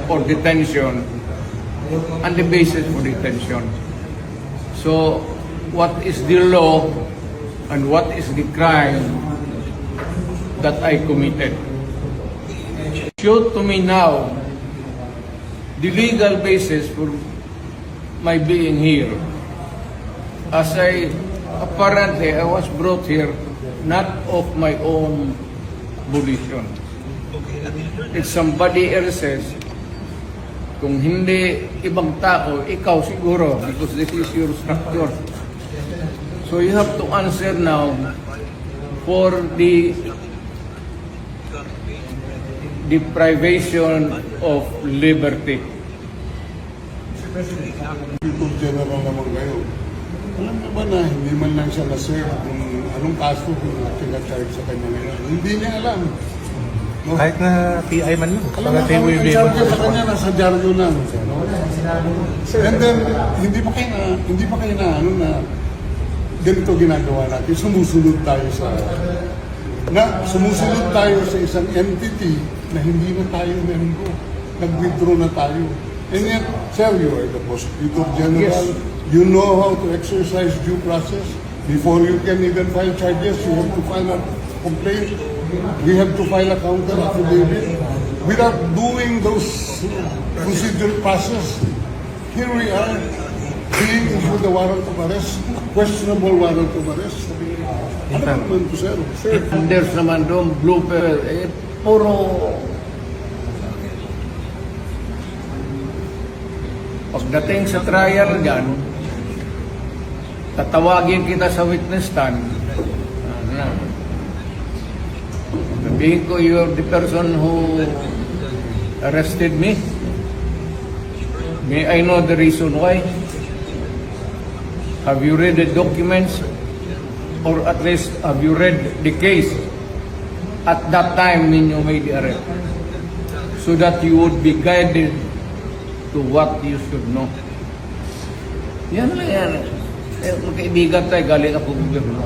or detention and the basis for detention. So, what is the law and what is the crime that I committed? Show to me now the legal basis for my being here. As apparently I was brought here not of my own volition. It's somebody else's. Kung hindi ibang tao, ikaw siguro, because this is your structure. So you have to answer now for the deprivation of liberty. People general naman kayo. Alam mo ba na hindi man lang siya na-serve kung anong kaso kung pinag-charge sa kanya ngayon? Hindi niya alam. No? Kahit na PI man lang. Alam mo, ang charge sa kanya nasa dyaryo lang. No? And then, hindi pa kayo na ano na ganito ginagawa natin. Sumusunod tayo sa isang entity na hindi na tayo member. Nag-withdraw na tayo. And yet, sir, you are the Prosecutor General. Yes. You know how to exercise due process. Before you can even file charges, you have to file a complaint. We have to file a counter affidavit. Without doing those procedural process, here we are being issued a warrant of arrest, questionable warrant of arrest. Ano naman po, sir? And there's naman doon, blooper, puro pagdating sa trial dyan, tatawagin kita sa witness stand. Sabihin ko, you're the person who arrested me. May I know the reason why? Have you read the documents? Or at least, have you read the case at that time when you made the arrest? So that you would be guided to what you should know. Yan lang yan. Magkaibigan tayo, galing ako gobyerno.